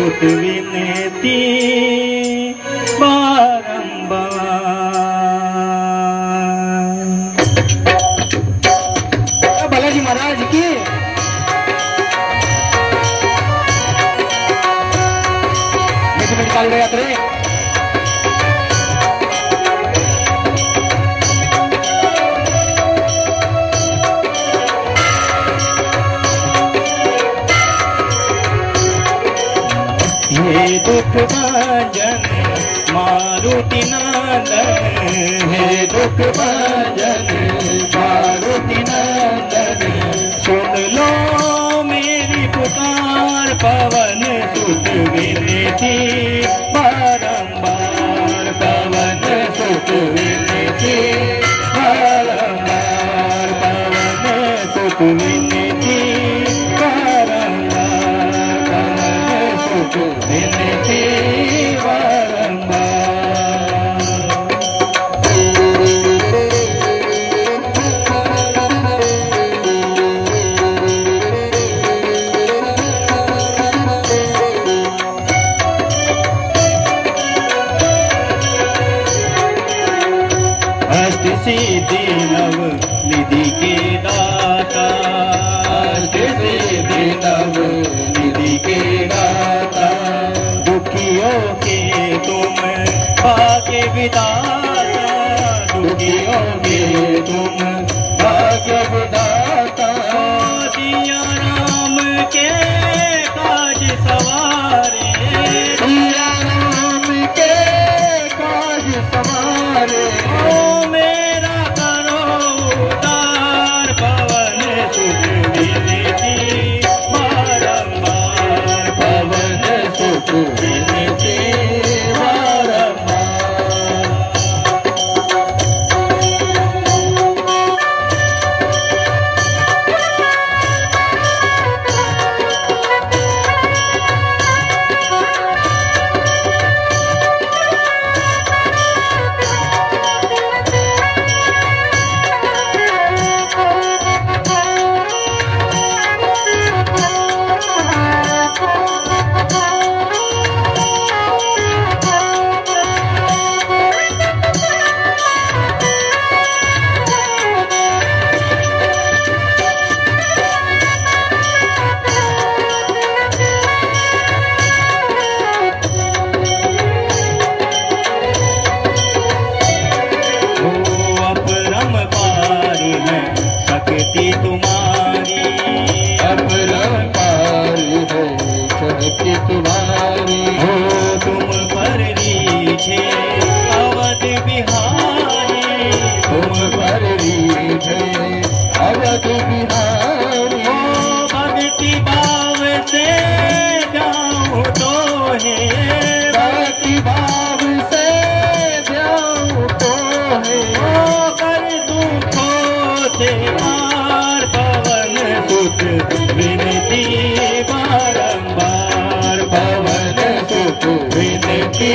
सुत विनती बारंबार। बालाजी महाराज की काल यात्रे हे दुख भंजन मारुति नंदन, हे दुख भंजन मारुति नंदन, सुन लो मेरी पुकार पवन सुत विनती बारंबार, पवन सुत विनती बारंबार, पवन सुत विनती बारंबार, पवन सुत विनती बारंबार। अष्ट सिद्धि नव निधि के दाता, अष्ट सिद्धि नव निधि के दाता, दुखियों के तुम भाग्य विधाता, दुखियों के तुम भाग्य विधाता, दिया राम के काज सवारे, दिया राम के काज सवारे, ओ मेरा करो उद्धार पवन सुत विनती बारंबार, पवन सुत विनती बारंबार। शक्ति तुम्हारी अपरंपार है, शक्ति तुम्हारी हो, तुम पर रीझे अवध बिहारी, तुम पर रीझे अवध बिहारी, हो भक्ति भाव से जाऊं तो है, भक्ति भाव से जाऊं तो है, हो कर दुखों से पार पवन सुत विनती बारंबार, पवन सुत विनती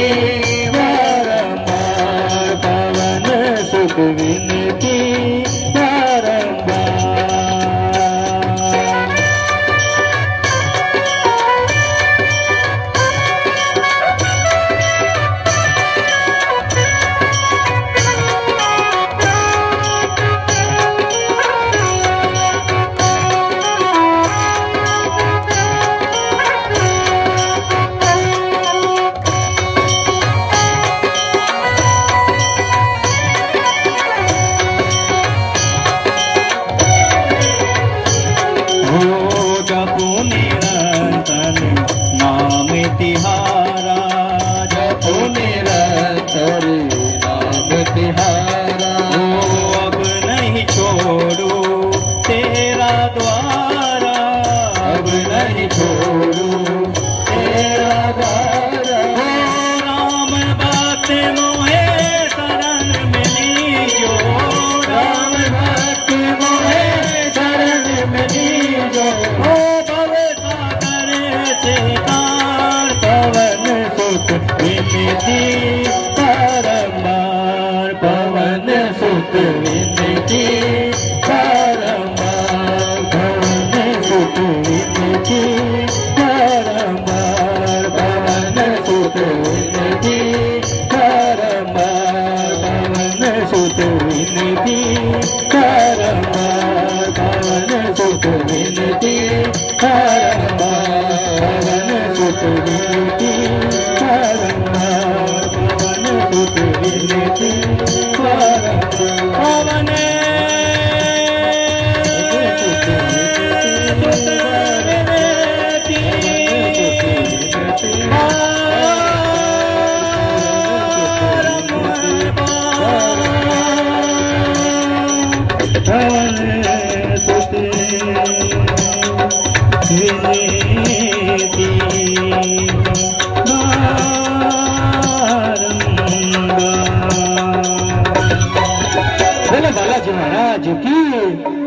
बारंबार, पवन सुत विनती बारंबार। जपो निरंतर नाम तिहारा, जपो निरंतर नाम तिहारा, अब नहीं छोड़ू तेरा द्वारा, अब नहीं छोड़ू तेरा द्वारा, राम बात मोहे शरण में लीजो, राम बात मोहे शरण में लीजो, पवन सुत विनती बारंबार, पवन सुत विनती बारंबार, पवन सुत विनती बारंबार, सुत विनती पवन बालाजी महाराज की